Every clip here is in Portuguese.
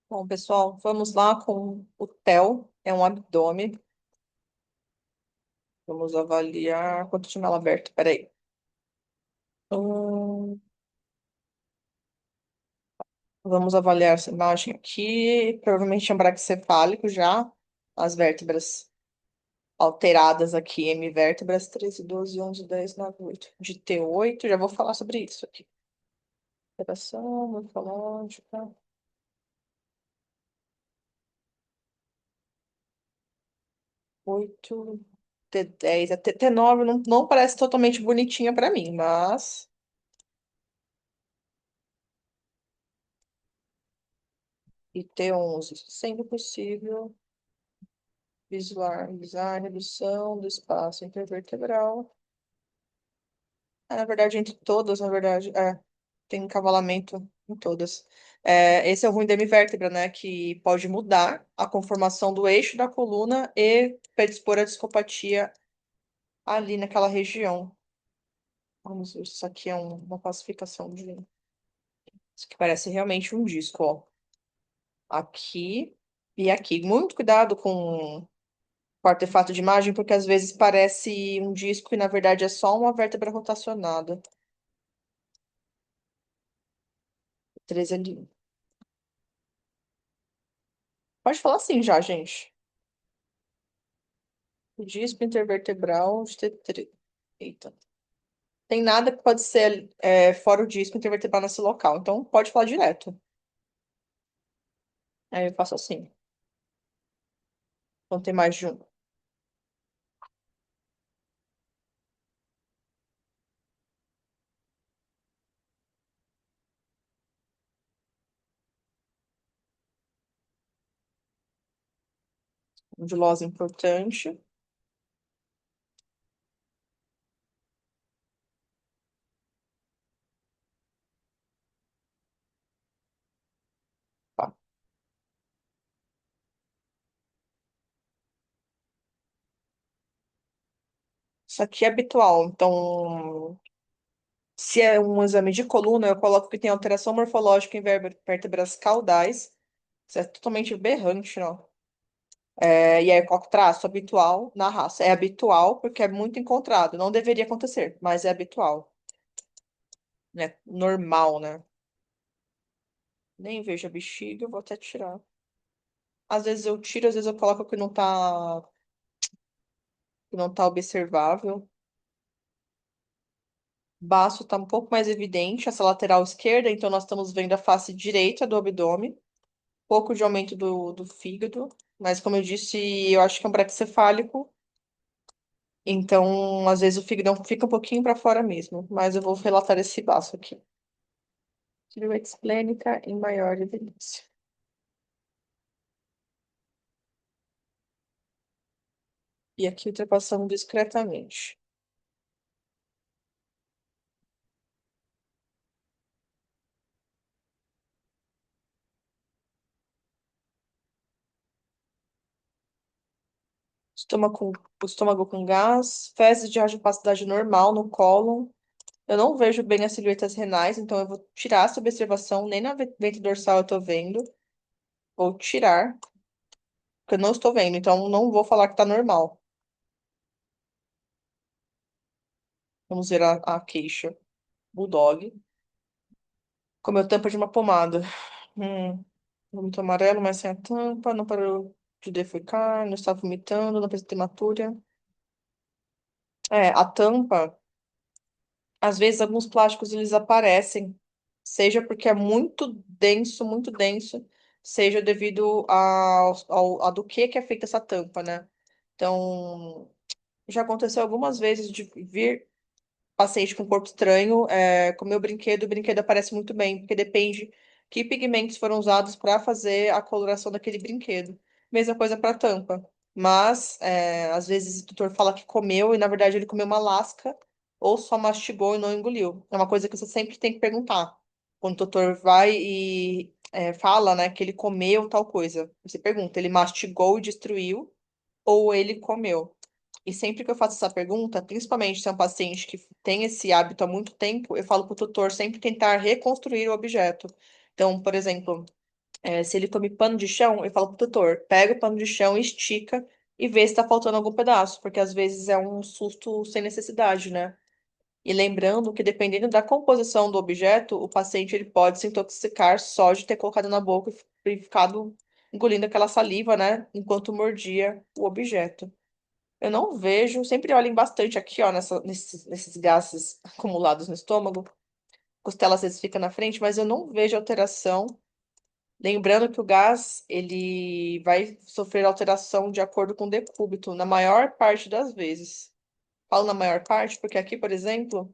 Bom, pessoal, vamos lá com o TEL, é um abdômen. Vamos avaliar. Quanto tinha ela aberto? Peraí. Hum, vamos avaliar essa imagem aqui. Provavelmente é um braquicefálico já. As vértebras alteradas aqui, hemivértebras 13, 12, 11, 10, 9, 8. De T8, já vou falar sobre isso aqui. Alteração morfológica. 8, T10. A T9 não parece totalmente bonitinha para mim, mas. E T11, sendo possível, visualizar a redução do espaço intervertebral. Na verdade, entre todas, na verdade, tem encavalamento em todas. Esse é o ruim da hemivértebra, né? Que pode mudar a conformação do eixo da coluna e predispor a discopatia ali naquela região. Vamos ver se isso aqui é uma classificação de. Isso que parece realmente um disco, ó. Aqui e aqui. Muito cuidado com artefato de imagem, porque às vezes parece um disco e na verdade é só uma vértebra rotacionada. 13 ali. Pode falar assim já, gente. O disco intervertebral de T3. Eita. Tem nada que pode ser fora o disco intervertebral nesse local. Então pode falar direto. Aí eu faço assim. Então tem mais de um. Ondulose importante. Tá. Isso aqui é habitual. Então, se é um exame de coluna, eu coloco que tem alteração morfológica em vértebras caudais. Isso é totalmente aberrante, não? E aí, qual traço habitual na raça? É habitual porque é muito encontrado. Não deveria acontecer, mas é habitual, né? Normal, né? Nem vejo a bexiga, eu vou até tirar. Às vezes eu tiro, às vezes eu coloco que não tá observável. Baço tá um pouco mais evidente, essa lateral esquerda, então nós estamos vendo a face direita do abdômen, pouco de aumento do fígado, mas como eu disse, eu acho que é um braquicefálico, então às vezes o fígado fica um pouquinho para fora mesmo, mas eu vou relatar esse baço aqui. Silhueta esplênica em maior evidência. E aqui ultrapassando discretamente. O estômago com gás, fezes de radiopacidade normal no cólon. Eu não vejo bem as silhuetas renais, então eu vou tirar essa observação. Nem na ventre dorsal eu tô vendo. Vou tirar, porque eu não estou vendo, então não vou falar que tá normal. Vamos ver a queixa. Bulldog. Comeu tampa de uma pomada. Vômito amarelo, mas sem a tampa. Não parou de defecar. Não está vomitando. Não precisa hematúria. A tampa, às vezes alguns plásticos eles aparecem, seja porque é muito denso, seja devido a do que é feita essa tampa, né? Então, já aconteceu algumas vezes de vir paciente com corpo estranho, comer o brinquedo aparece muito bem, porque depende que pigmentos foram usados para fazer a coloração daquele brinquedo. Mesma coisa para tampa. Mas, às vezes, o tutor fala que comeu e, na verdade, ele comeu uma lasca ou só mastigou e não engoliu. É uma coisa que você sempre tem que perguntar. Quando o tutor vai e fala, né, que ele comeu tal coisa, você pergunta, ele mastigou e destruiu ou ele comeu? E sempre que eu faço essa pergunta, principalmente se é um paciente que tem esse hábito há muito tempo, eu falo para o tutor sempre tentar reconstruir o objeto. Então, por exemplo, Se ele come pano de chão, eu falo pro tutor, pega o pano de chão, estica e vê se tá faltando algum pedaço, porque às vezes é um susto sem necessidade, né? E lembrando que dependendo da composição do objeto, o paciente ele pode se intoxicar só de ter colocado na boca e ficado engolindo aquela saliva, né? Enquanto mordia o objeto. Eu não vejo, sempre olhem bastante aqui, ó, nesses gases acumulados no estômago. Costela às vezes fica na frente, mas eu não vejo alteração. Lembrando que o gás, ele vai sofrer alteração de acordo com o decúbito, na maior parte das vezes. Falo na maior parte porque aqui, por exemplo,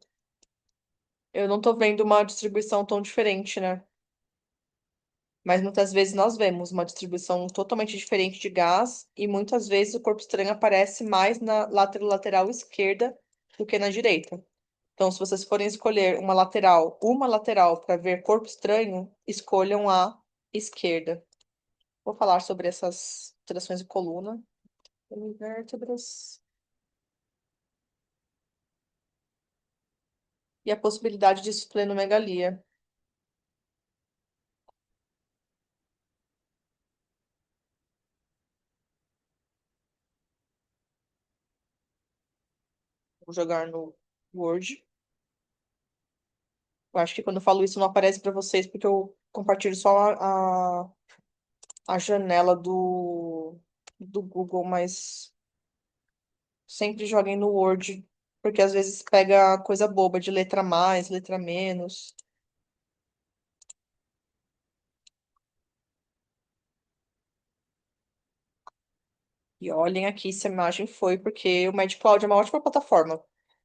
eu não tô vendo uma distribuição tão diferente, né? Mas muitas vezes nós vemos uma distribuição totalmente diferente de gás e muitas vezes o corpo estranho aparece mais na lateral esquerda do que na direita. Então, se vocês forem escolher uma lateral para ver corpo estranho, escolham a esquerda. Vou falar sobre essas alterações de coluna, vértebras e a possibilidade de esplenomegalia. Vou jogar no Word. Eu acho que quando eu falo isso não aparece para vocês porque eu compartilho só a janela do Google, mas sempre joguem no Word, porque às vezes pega coisa boba de letra mais, letra menos. E olhem aqui se a imagem foi, porque o MadCloud é uma ótima plataforma.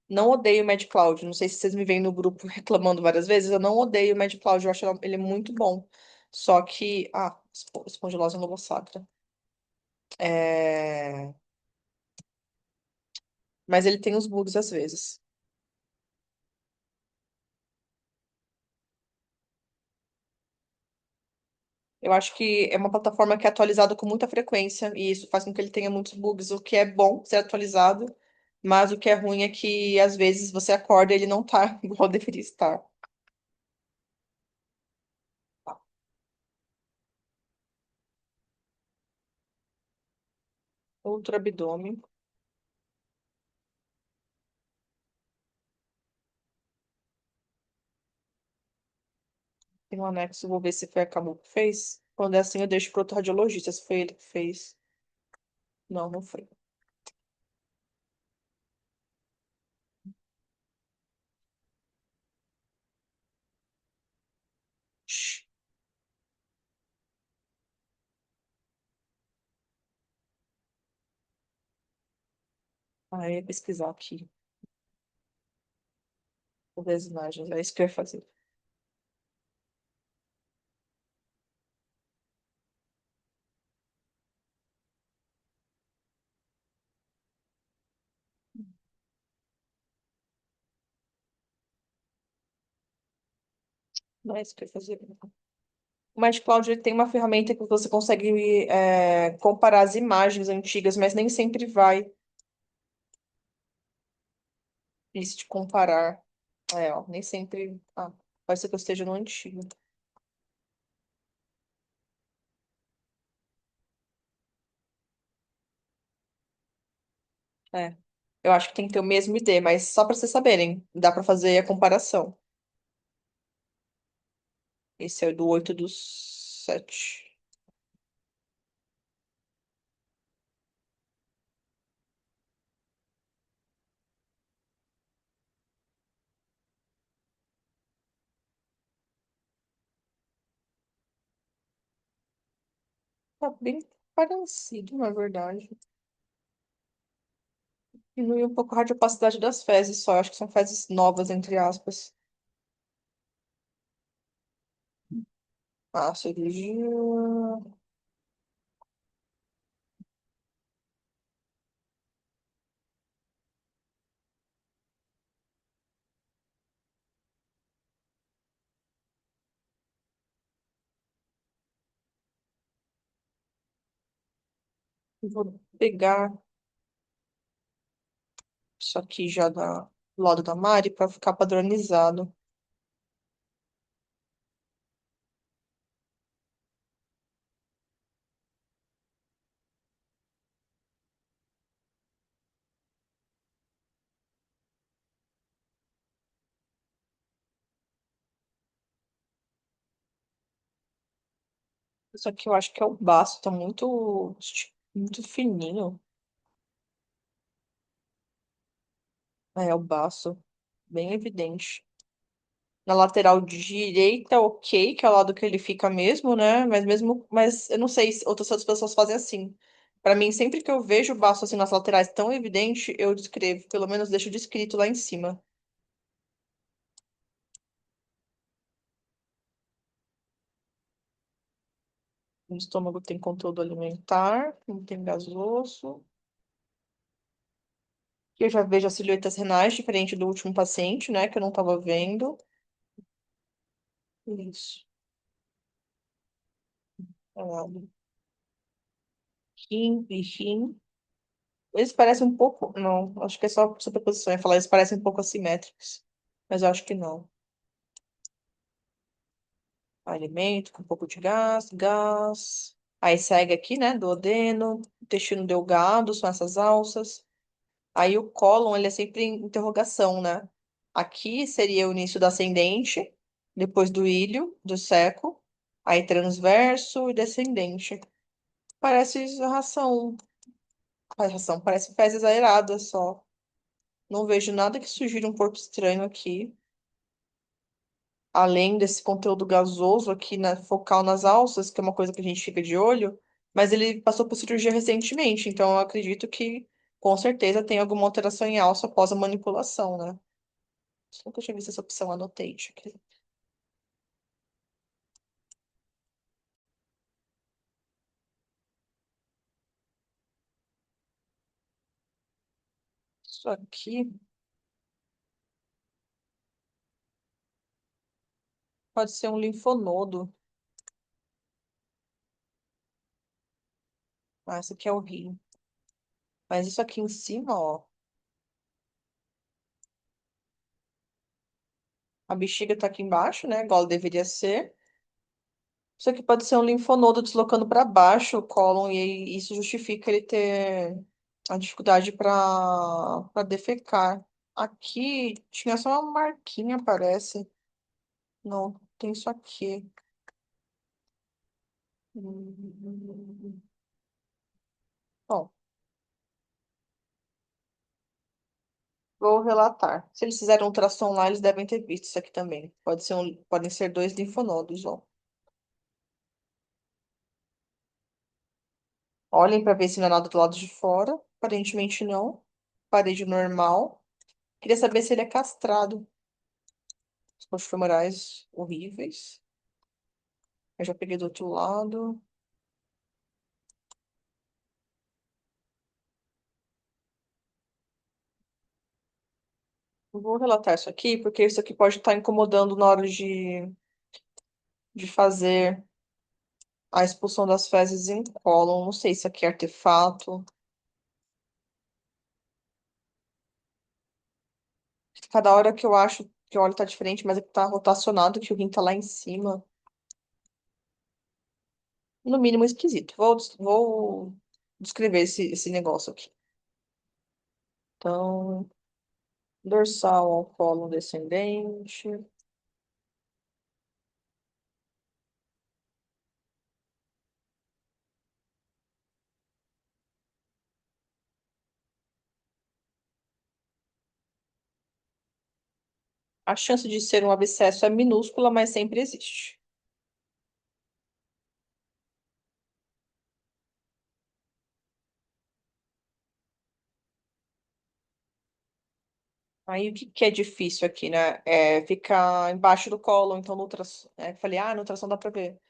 Não odeio o MadCloud. Não sei se vocês me veem no grupo reclamando várias vezes. Eu não odeio o MadCloud. Eu acho ele muito bom. Só que. Ah, esponjolosa lobo-sacra. É... Mas ele tem os bugs às vezes. Eu acho que é uma plataforma que é atualizada com muita frequência. E isso faz com que ele tenha muitos bugs. O que é bom ser atualizado. Mas o que é ruim é que às vezes você acorda e ele não tá igual deveria estar. Outro abdômen. Tem um anexo, vou ver se foi a Camu que fez. Quando é assim, eu deixo pro outro radiologista, se foi ele que fez. Não, não foi. Shhh. Ah, eu ia pesquisar aqui. Vou ver as imagens. É isso que eu ia fazer. Não é isso que eu ia fazer. O MadCloud ele tem uma ferramenta que você consegue comparar as imagens antigas, mas nem sempre vai isso de comparar. É, ó, nem sempre. Ah, pode ser que eu esteja no antigo. É. Eu acho que tem que ter o mesmo ID, mas só para vocês saberem, dá para fazer a comparação. Esse é o do 8/7. Tá bem parecido, na verdade. Diminui um pouco a radiopacidade das fezes só. Eu acho que são fezes novas, entre aspas. Ah, cirurgia. Vou pegar isso aqui já do lado da Mari para ficar padronizado. Isso aqui eu acho que é o baço, tá muito fininho. É o baço, bem evidente. Na lateral direita, ok, que é o lado que ele fica mesmo, né? Mas eu não sei se outras pessoas fazem assim. Pra mim, sempre que eu vejo o baço assim nas laterais tão evidente, eu descrevo, pelo menos deixo descrito lá em cima. O estômago tem conteúdo alimentar, não tem gasoso. E eu já vejo as silhuetas renais diferente do último paciente, né? Que eu não tava vendo. Isso. Ah, rim e rim. Eles parecem um pouco. Não, acho que é só superposição. Eu ia falar, eles parecem um pouco assimétricos. Mas eu acho que não. Alimento com um pouco de gás. Aí segue aqui, né? Duodeno, intestino delgado, são essas alças. Aí o cólon, ele é sempre em interrogação, né? Aqui seria o início do ascendente, depois do ilho, do seco, aí transverso e descendente. Parece ração, parece fezes aeradas só. Não vejo nada que sugira um corpo estranho aqui, além desse conteúdo gasoso aqui na focal nas alças, que é uma coisa que a gente fica de olho, mas ele passou por cirurgia recentemente, então eu acredito que com certeza tem alguma alteração em alça após a manipulação, né? Nunca tinha visto essa opção, anotei aqui. Isso aqui pode ser um linfonodo. Ah, esse aqui é o rim. Mas isso aqui em cima, ó, a bexiga tá aqui embaixo, né? Igual deveria ser. Isso aqui pode ser um linfonodo deslocando para baixo o cólon, e isso justifica ele ter a dificuldade para defecar. Aqui tinha só uma marquinha, parece. Não, tem isso aqui. Bom, vou relatar. Se eles fizeram ultrassom lá, eles devem ter visto isso aqui também. Podem ser dois linfonodos, ó. Olhem para ver se não é nada do lado de fora. Aparentemente não. Parede normal. Queria saber se ele é castrado. Os coxos femorais horríveis. Eu já peguei do outro lado. Eu vou relatar isso aqui, porque isso aqui pode estar incomodando na hora de fazer a expulsão das fezes em cólon. Não sei se aqui é artefato. Cada hora que eu acho que o óleo tá diferente, mas é que tá rotacionado, que o rim tá lá em cima. No mínimo esquisito. Vou descrever esse negócio aqui. Então, dorsal ao colo descendente. A chance de ser um abscesso é minúscula, mas sempre existe. Aí o que, que é difícil aqui, né? É ficar embaixo do colo, então no ultrassom. Falei, no ultrassom dá pra ver.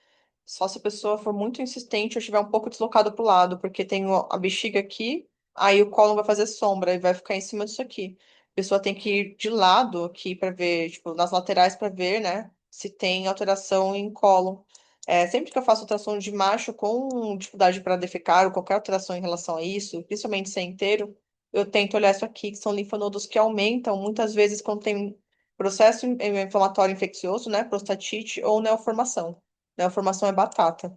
Só se a pessoa for muito insistente ou estiver um pouco deslocado pro lado, porque tem a bexiga aqui, aí o colo vai fazer sombra e vai ficar em cima disso aqui. A pessoa tem que ir de lado aqui para ver, tipo, nas laterais para ver, né, se tem alteração em colo. Sempre que eu faço ultrassom de macho com dificuldade para defecar ou qualquer alteração em relação a isso, principalmente se é inteiro, eu tento olhar isso aqui, que são linfonodos que aumentam muitas vezes quando tem processo inflamatório infeccioso, né, prostatite ou neoformação. Neoformação é batata.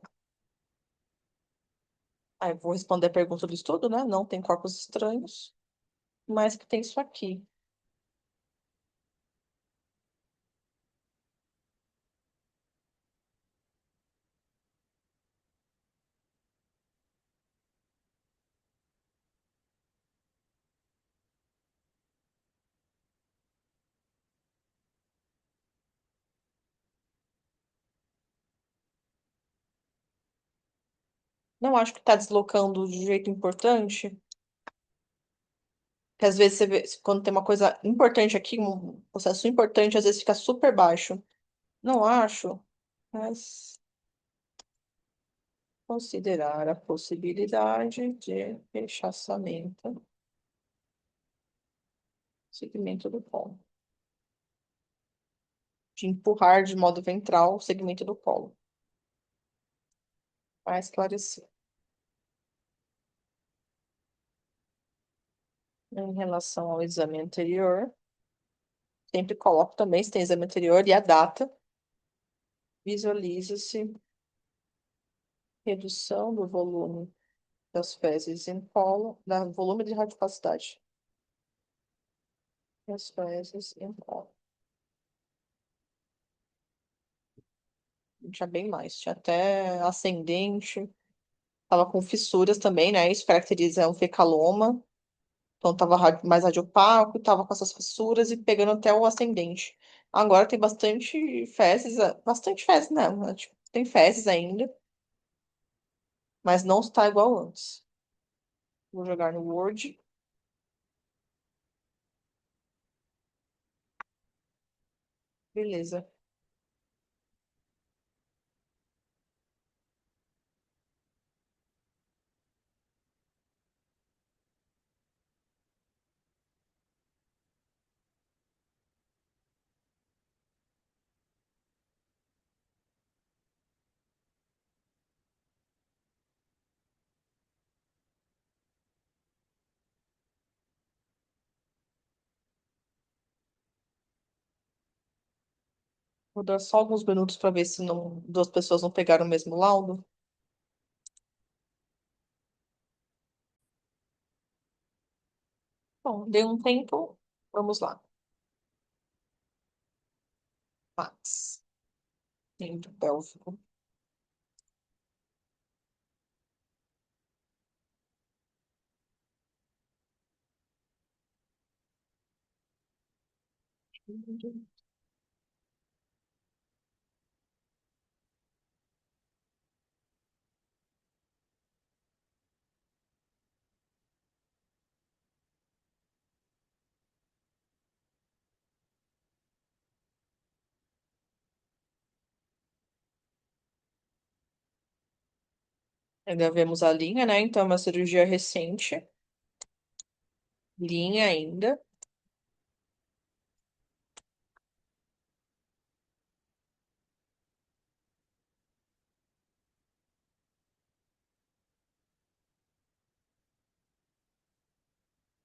Aí eu vou responder a pergunta do estudo, né? Não tem corpos estranhos, mas que tem isso aqui. Não acho que tá deslocando de jeito importante. Que às vezes você vê, quando tem uma coisa importante aqui, um processo importante, às vezes fica super baixo. Não acho, mas considerar a possibilidade de rechaçamento, segmento do colo. De empurrar de modo ventral o segmento do colo. Vai esclarecer. Em relação ao exame anterior, sempre coloco também se tem exame anterior e a data. Visualiza-se redução do volume das fezes em colo, da volume de radiculocidade das fezes em colo. Tinha bem mais, tinha até ascendente, tava com fissuras também, né? Isso caracteriza um fecaloma. Então tava mais radiopaco, tava com essas fissuras e pegando até o ascendente. Agora tem bastante fezes, né? Tipo, tem fezes ainda, mas não está igual antes. Vou jogar no Word. Beleza. Vou dar só alguns minutos para ver se não, duas pessoas não pegaram o mesmo laudo. Bom, deu um tempo. Vamos lá. Max. Endo pélvico. Ainda vemos a linha, né? Então, é uma cirurgia recente. Linha ainda.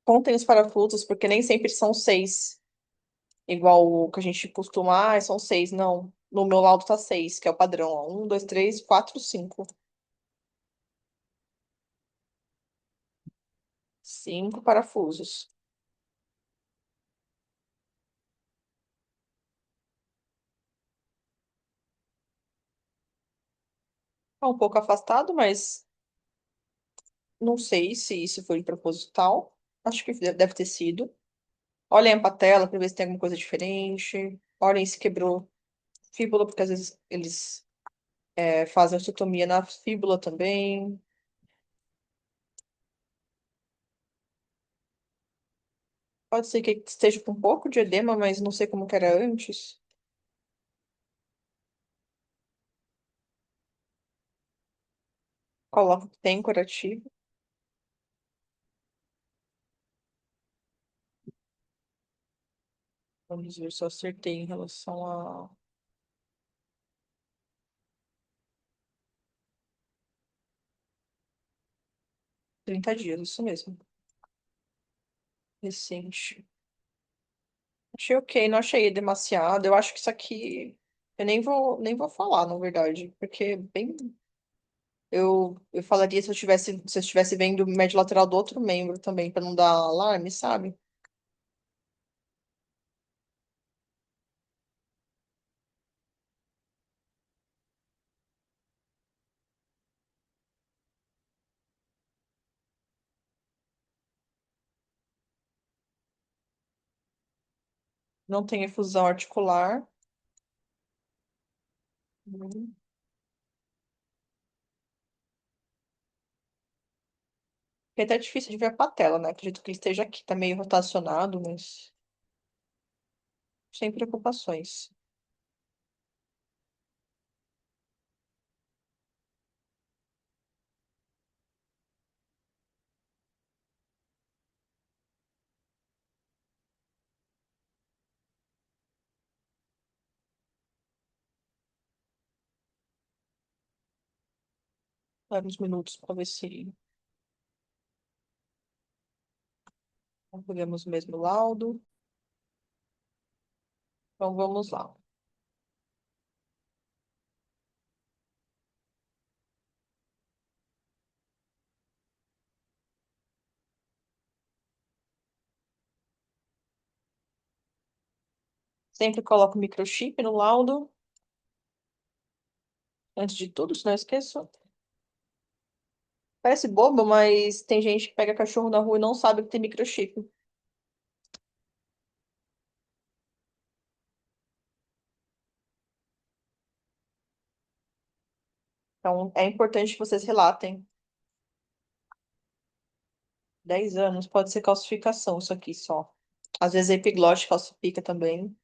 Contem os parafusos, porque nem sempre são seis. Igual o que a gente costuma, são seis. Não. No meu laudo tá seis, que é o padrão. Ó. Um, dois, três, quatro, cinco. Cinco parafusos. Tá um pouco afastado, mas não sei se isso foi proposital. Acho que deve ter sido. Olhem a patela para ver se tem alguma coisa diferente. Olhem se quebrou fíbula, porque às vezes eles fazem osteotomia na fíbula também. Pode ser que esteja com um pouco de edema, mas não sei como que era antes. Coloca que tem curativo. Vamos ver se eu acertei em relação a 30 dias, isso mesmo. Recente. Achei ok, não achei demasiado. Eu acho que isso aqui eu nem vou falar, na verdade, porque bem eu falaria se eu estivesse vendo o médio lateral do outro membro também, para não dar alarme, sabe? Não tem efusão articular. Uhum. É até difícil de ver a patela, né? Acredito que ele esteja aqui, tá meio rotacionado, mas sem preocupações. Vários minutos para ver se concluímos o mesmo laudo. Então vamos lá. Sempre coloco o microchip no laudo, antes de tudo, se não esqueço. Parece bobo, mas tem gente que pega cachorro na rua e não sabe que tem microchip. Então é importante que vocês relatem. 10 anos, pode ser calcificação, isso aqui só. Às vezes a epiglote calcifica também.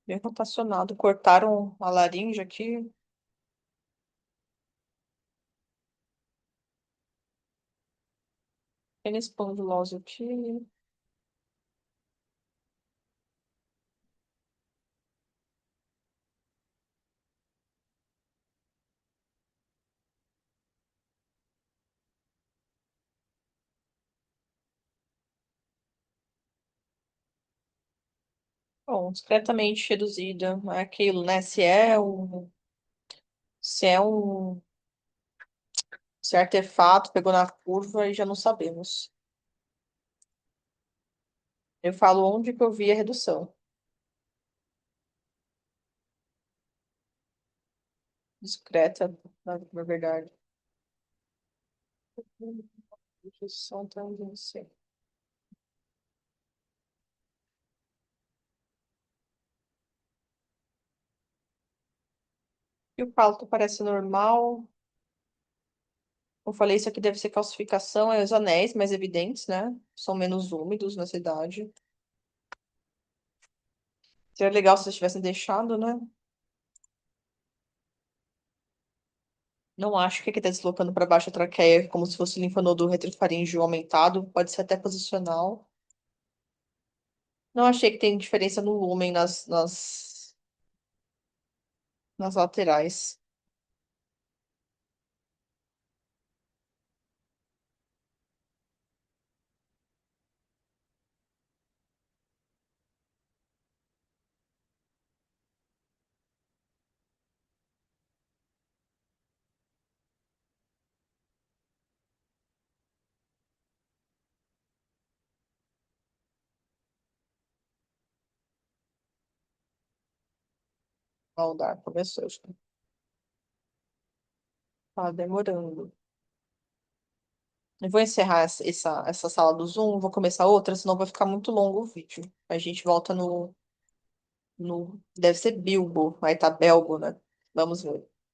Bem rotacionado. Cortaram a laringe aqui. Pena espondilose aqui. Bom, discretamente reduzida. Não é aquilo, né? Se é um se é artefato pegou na curva e já não sabemos. Eu falo onde que eu vi a redução. Discreta, na verdade. Redução tangência. E o pálito parece normal. Eu falei, isso aqui deve ser calcificação. É os anéis mais evidentes, né? São menos úmidos na cidade. Seria legal se vocês tivessem deixado, né? Não acho que aqui tá deslocando para baixo a traqueia, como se fosse linfonodo retrofaríngeo aumentado. Pode ser até posicional. Não achei que tem diferença no lumen nas laterais. Maldar, começou. Tá demorando. Eu vou encerrar essa sala do Zoom, vou começar outra, senão vai ficar muito longo o vídeo. A gente volta no. Deve ser Bilbo, aí tá Belbo, né? Vamos ver.